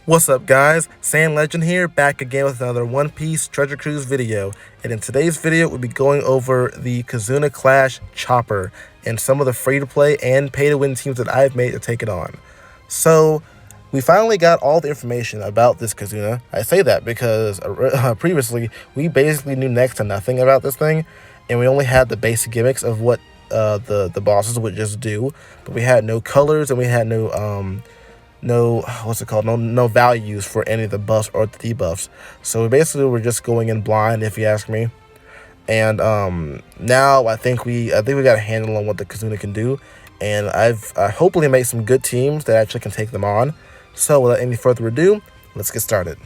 What's up guys, Sam Legend here, back again with another One Piece Treasure Cruise video. And in today's video, we'll be going over the Kizuna Clash Chopper and some of the free-to-play and pay-to-win teams that I've made to take it on. So, we finally got all the information about this Kizuna. I say that because previously, we basically knew next to nothing about this thing, and we only had the basic gimmicks of what the bosses would just do, but we had no colors and we had no values for any of the buffs or the debuffs. So we basically were just going in blind, if you ask me. And now I think we got a handle on what the Kizuna can do, and I've hopefully made some good teams that actually can take them on. So without any further ado, let's get started.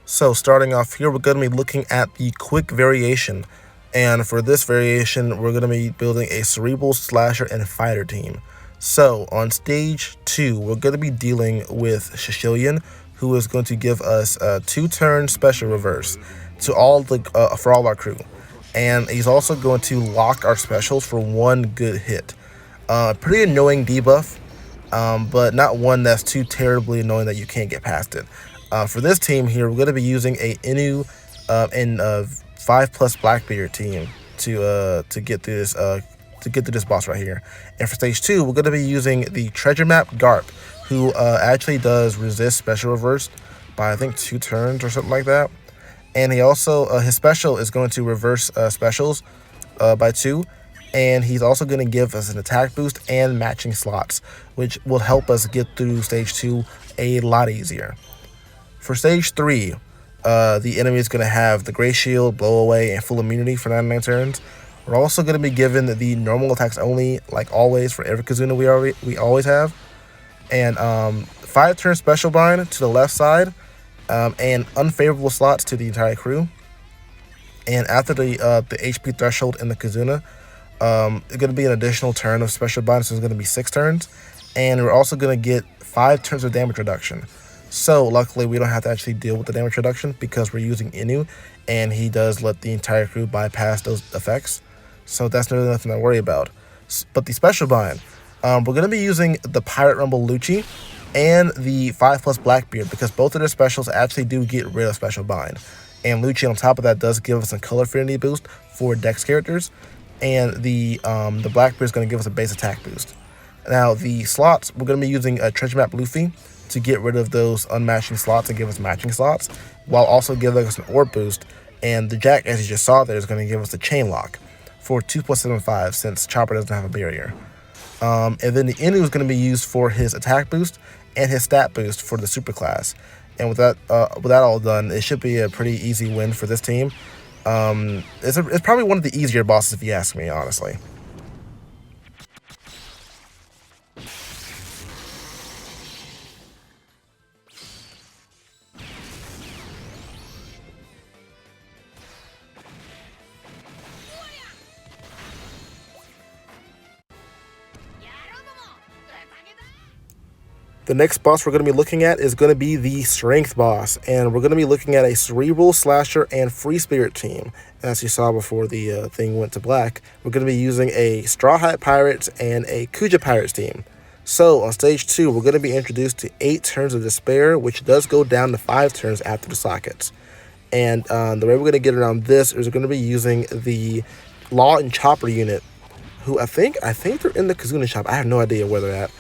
So starting off here, we're going to be looking at the Quick Variation, and for this variation, we're going to be building a Cerebral, Slasher, and Fighter team. So, on stage 2, we're going to be dealing with Shishillian, who is going to give us a 2-turn special reverse to for all our crew. And he's also going to lock our specials for 1 good hit. Pretty annoying debuff, but not one that's too terribly annoying that you can't get past it. For this team here, we're going to be using a Inu and 5+ Blackbeard team to get through this this boss right here. And for stage 2, we're going to be using the treasure map Garp, who actually does resist special reverse by I think 2 turns or something like that. And he also his special is going to reverse specials by 2, and he's also going to give us an attack boost and matching slots, which will help us get through stage 2 a lot easier. For stage 3, the enemy is going to have the Gray Shield, Blow Away, and full immunity for 99 turns. We're also going to be given the normal attacks only, like always, for every Kizuna we always have. And 5-turn special bind to the left side, and unfavorable slots to the entire crew. And after the HP threshold in the Kizuna, it's going to be an additional turn of special bind, so it's going to be 6 turns. And we're also going to get 5 turns of damage reduction. So luckily, we don't have to actually deal with the damage reduction because we're using Inu, and he does let the entire crew bypass those effects. So that's really nothing to worry about. But the special bind, we're going to be using the Pirate Rumble Lucci and the 5+ Blackbeard, because both of their specials actually do get rid of special bind. And Lucci on top of that does give us a color affinity boost for Dex characters, and the Blackbeard is going to give us a base attack boost. Now the slots, we're going to be using a treasure map Luffy to get rid of those unmatching slots and give us matching slots, while also giving us an orb boost. And the Jack, as you just saw there, is going to give us a chain lock for 2+75, since Chopper doesn't have a barrier. And then the Inu is going to be used for his attack boost and his stat boost for the super class. And with that all done, it should be a pretty easy win for this team. It's probably one of the easier bosses, if you ask me, honestly. The next boss we're going to be looking at is going to be the Strength boss, and we're going to be looking at a Cerebral, Slasher, and Free Spirit team. As you saw before the thing went to black, we're going to be using a Straw Hat Pirates and a Kuja Pirates team. So on stage 2, we're going to be introduced to 8 turns of Despair, which does go down to 5 turns after the sockets. And the way we're going to get around this is we're going to be using the Law and Chopper unit, who I think they're in the Kizuna shop. I have no idea where they're at.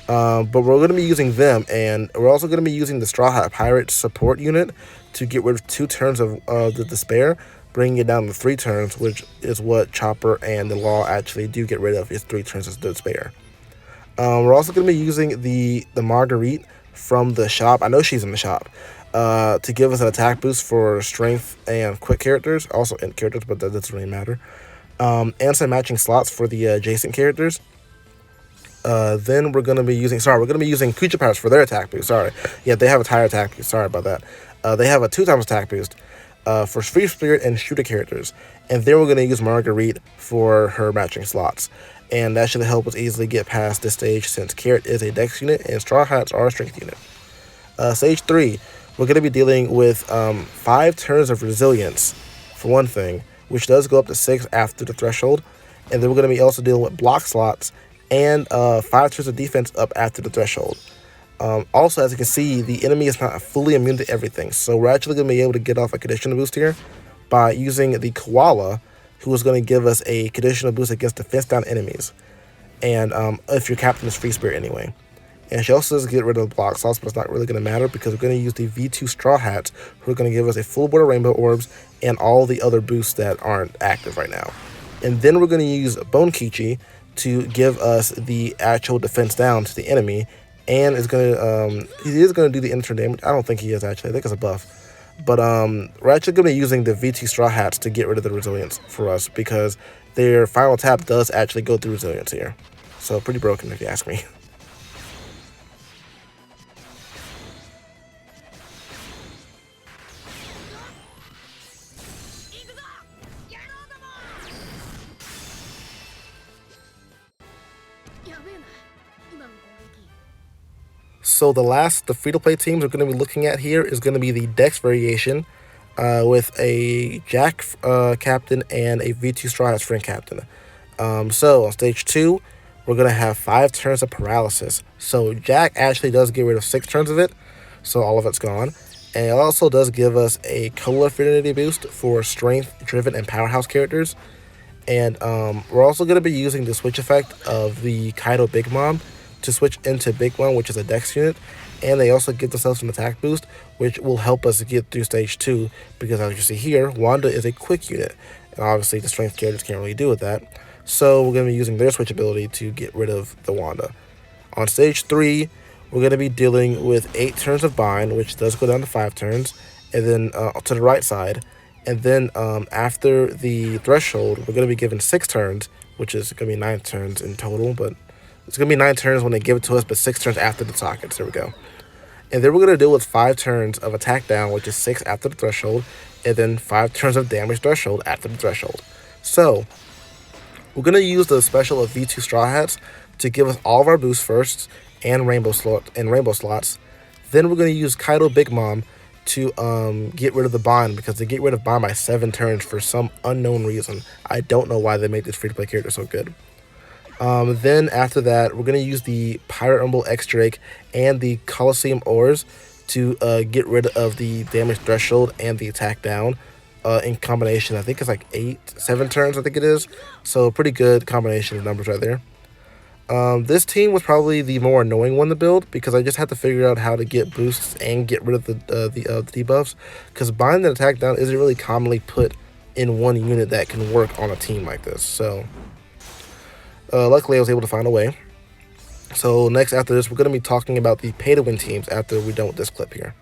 But we're going to be using them, and we're also going to be using the Straw Hat Pirate support unit to get rid of 2 turns of the Despair, bringing it down to 3 turns, which is what Chopper and the Law actually do get rid of, is 3 turns of Despair. We're also going to be using the Marguerite from the shop. I know she's in the shop, to give us an attack boost for strength and quick characters, also int characters, but that doesn't really matter. And some matching slots for the adjacent characters. Then we're going to be using Kuja Pirates for their attack boost. Sorry. Yeah, they have a higher attack boost. Sorry about that. They have a 2x attack boost for Free Spirit and Shooter characters. And then we're going to use Marguerite for her matching slots. And that should help us easily get past this stage, since Carrot is a Dex unit and Straw Hats are a Strength unit. Stage 3, we're going to be dealing with 5 turns of Resilience, for one thing, which does go up to 6 after the threshold. And then we're going to be also dealing with block slots and 5 turns of defense up after the threshold. Also, as you can see, the enemy is not fully immune to everything, so we're actually going to be able to get off a conditional boost here by using the Koala, who is going to give us a conditional boost against defense down enemies, and if your captain is free spirit anyway. And she also does get rid of the block sauce, but it's not really going to matter because we're going to use the V2 Straw Hats, who are going to give us a full board of rainbow orbs and all the other boosts that aren't active right now. And then we're going to use Bone Kichi to give us the actual defense down to the enemy, and is going to he is going to do the instant damage. I don't think he is actually. I think it's a buff. But we're actually going to be using the V2 Straw Hats to get rid of the resilience for us because their final tap does actually go through resilience here. So pretty broken if you ask me. So the free-to-play teams we're going to be looking at here is going to be the DEX Variation with a Jack captain and a V2 Straw Hats friend captain. So on stage 2, we're going to have 5 turns of paralysis. So Jack actually does get rid of 6 turns of it, so all of it's gone. And it also does give us a color affinity boost for strength, driven, and powerhouse characters. And we're also going to be using the switch effect of the Kaido Big Mom to switch into Big Mom, which is a dex unit. And they also give themselves an attack boost, which will help us get through stage 2, because as you see here, Wanda is a quick unit. And obviously the strength characters can't really do with that. So we're going to be using their switch ability to get rid of the Wanda. On stage 3, we're going to be dealing with 8 turns of bind, which does go down to 5 turns, and then to the right side. And then after the threshold, we're going to be given 6 turns, which is going to be 9 turns in total, but it's going to be 9 turns when they give it to us, but 6 turns after the sockets. There we go. And then we're going to deal with 5 turns of attack down, which is 6 after the threshold, and then 5 turns of damage threshold after the threshold. So we're going to use the special of V2 Straw Hats to give us all of our boost firsts and rainbow slots. Then we're going to use Kaido Big Mom to get rid of the bind, because they get rid of bind by 7 turns for some unknown reason. I don't know why they made this free-to-play character so good. Then after that, we're going to use the Pirate Rumble X Drake and the Coliseum Ores to get rid of the damage threshold and the attack down in combination. I think it's like 7 turns, I think it is. So pretty good combination of numbers right there. This team was probably the more annoying one to build, because I just had to figure out how to get boosts and get rid of the debuffs, because bind and attack down isn't really commonly put in one unit that can work on a team like this. So luckily I was able to find a way. So next after this, we're going to be talking about the pay-to-win teams after we're done with this clip here.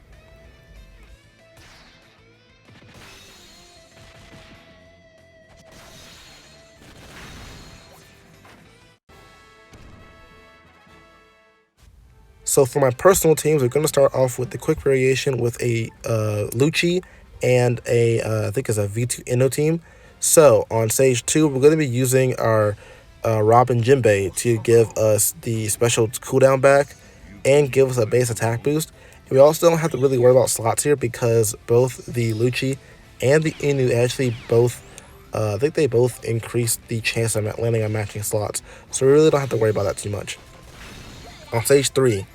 So for my personal teams, we're going to start off with the quick variation with a Lucci and a I think it's a V2 Inno team. So on stage 2, we're going to be using our Robin Jinbei to give us the special cooldown back and give us a base attack boost. And we also don't have to really worry about slots here, because both the Lucci and the Inu actually both I think they both increase the chance of landing on matching slots. So we really don't have to worry about that too much. On stage 3,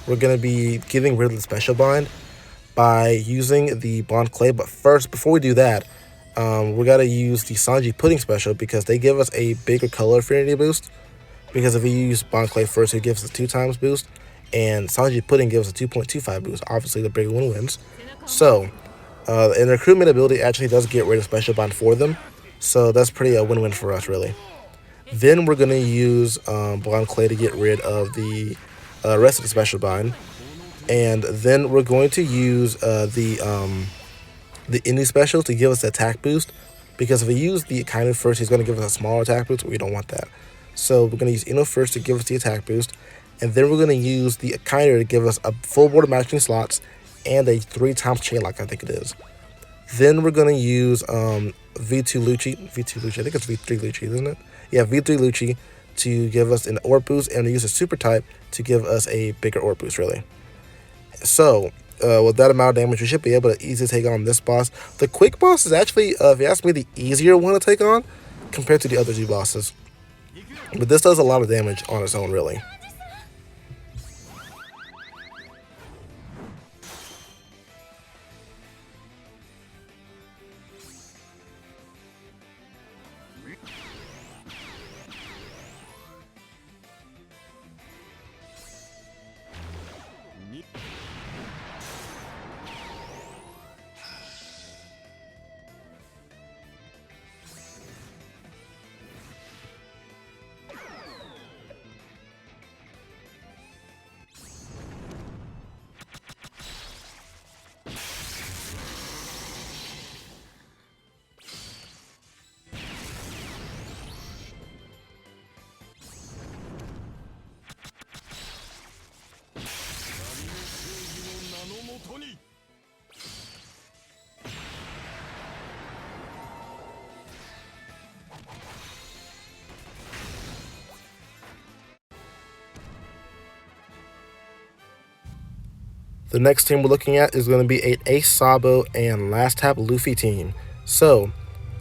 we're going to be getting rid of the special bind by using the Bond Clay. But first, before we do that, we got to use the Sanji Pudding special, because they give us a bigger color affinity boost. Because if we use Bond Clay first, it gives us a 2 times boost, and Sanji Pudding gives us a 2.25 boost. Obviously, the bigger one wins. So, and the recruitment ability actually does get rid of special bind for them. So that's pretty a win-win for us, really. Then we're going to use Bond Clay to get rid of the rest of the special bind, and then we're going to use the Inu special to give us the attack boost, because if we use the Akainu first, he's going to give us a smaller attack boost. We don't want that. So we're going to use Inu first to give us the attack boost, and then we're going to use the Akainu to give us a full board of matching slots and a 3 times chain lock, I think it is. Then we're going to use V2 Lucci, I think it's V3 Lucci, isn't it? Yeah, V3 Lucci to give us an orb boost, and use a super type to give us a bigger orb boost, really. So with that amount of damage, we should be able to easily take on this boss. The quick boss is actually, if you ask me, the easier one to take on compared to the other 2 bosses. But this does a lot of damage on its own, really. The next team we're looking at is going to be an Ace Sabo and Last Tap Luffy team. So,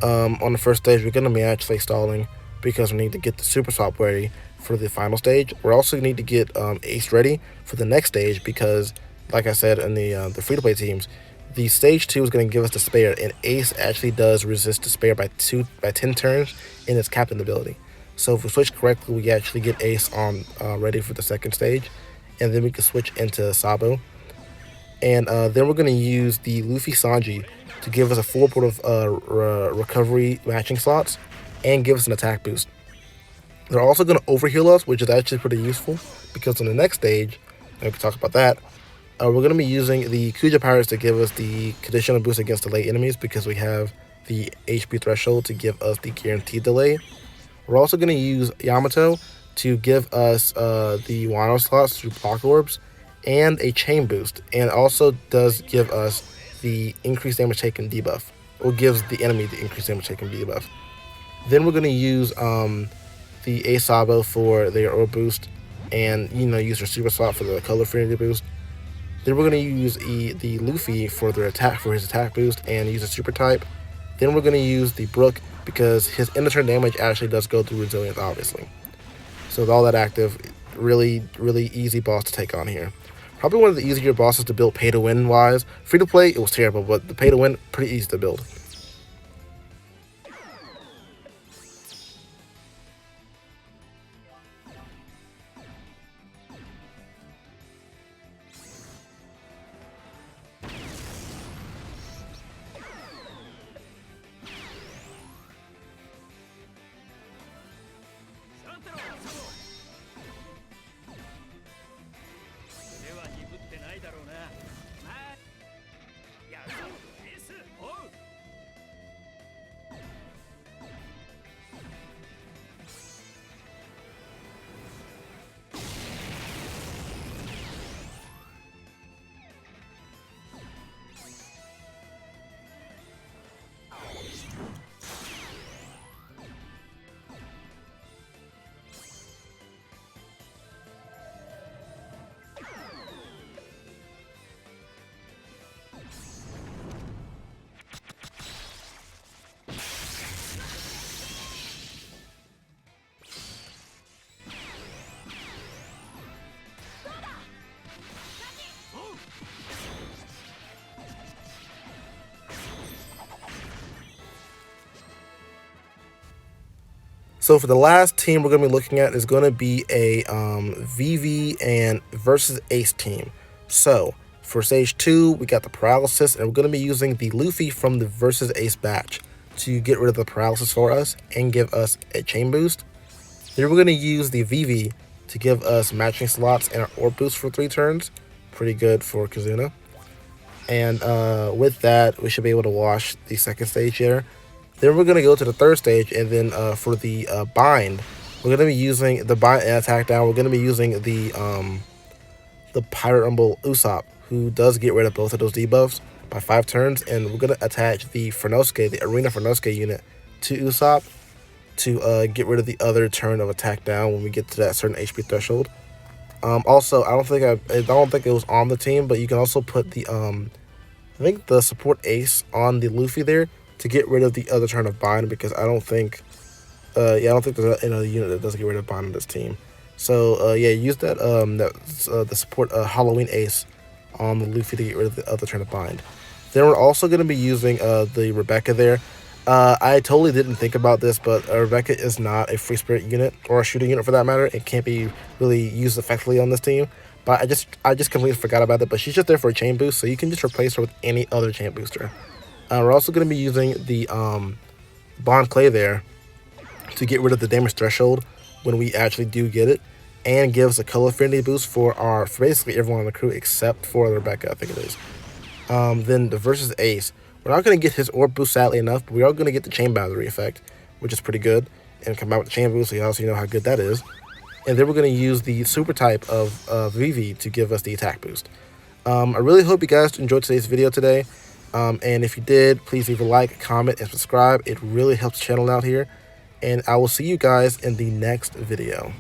on the first stage, we're going to be actually stalling because we need to get the Super Swap ready for the final stage. We're also going to need to get Ace ready for the next stage because, like I said in the free-to-play teams, the stage 2 is going to give us the spare, and Ace actually does resist the spare by 10 turns in its captain ability. So if we switch correctly, we actually get Ace on ready for the second stage, and then we can switch into Sabo. And then we're going to use the Luffy Sanji to give us a full port of recovery matching slots and give us an attack boost. They're also going to overheal us, which is actually pretty useful because on the next stage, and we can talk about that, we're going to be using the Kuja Pirates to give us the conditional boost against delay enemies because we have the HP threshold to give us the guaranteed delay. We're also going to use Yamato to give us the Wano slots through block orbs and a chain boost, and also does give us the increased damage taken debuff, or gives the enemy the increased damage taken debuff. Then we're going to use the Ace Sabo for their orb boost, and use their super swap for the color affinity boost. Then we're going to use the Luffy for his attack boost and use a super type. Then we're going to use the Brook because his end of turn damage actually does go through resilience, obviously. So with all that active, really easy boss to take on here. Probably one of the easier bosses to build pay to win wise. Free to play, it was terrible, but the pay to win, pretty easy to build. So for the last team we're going to be looking at is going to be a VV and versus Ace team. So for stage 2, we got the paralysis, and we're going to be using the Luffy from the versus Ace batch to get rid of the paralysis for us and give us a chain boost. Then we're going to use the VV to give us matching slots and an orb boost for 3 turns. Pretty good for Kizuna. And with that, we should be able to wash the second stage here. Then we're going to go to the third stage, and then for the bind, we're going to be using the bind and attack down. We're going to be using the Pirate Rumble Usopp, who does get rid of both of those debuffs by 5 turns, and we're going to attach the Fernosuke, the Arena Fernosuke unit, to Usopp to get rid of the other turn of attack down when we get to that certain HP threshold. Also, I don't think it was on the team, but you can also put the I think the support Ace on the Luffy there to get rid of the other turn of bind, because I don't think there's another unit that doesn't get rid of bind on this team. So yeah, use that the support Halloween Ace on the Luffy to get rid of the other turn of bind. Then we're also going to be using the Rebecca there. I totally didn't think about this, but Rebecca is not a free spirit unit, or a shooting unit for that matter. It can't be really used effectively on this team. But I just completely forgot about it. But she's just there for a chain boost, so you can just replace her with any other chain booster. We're also going to be using the Bond Clay there to get rid of the damage threshold when we actually do get it, and gives a color affinity boost for basically everyone on the crew except for Rebecca, I think it is. Then the versus Ace, we're not going to get his orb boost sadly enough, but we are going to get the chain boundary effect, which is pretty good, and come out with the chain boost, so you also know how good that is. And then we're going to use the super type of VV to give us the attack boost. I really hope you guys enjoyed today's video today. And if you did, please leave a like, comment, and subscribe. It really helps the channel out here. And I will see you guys in the next video.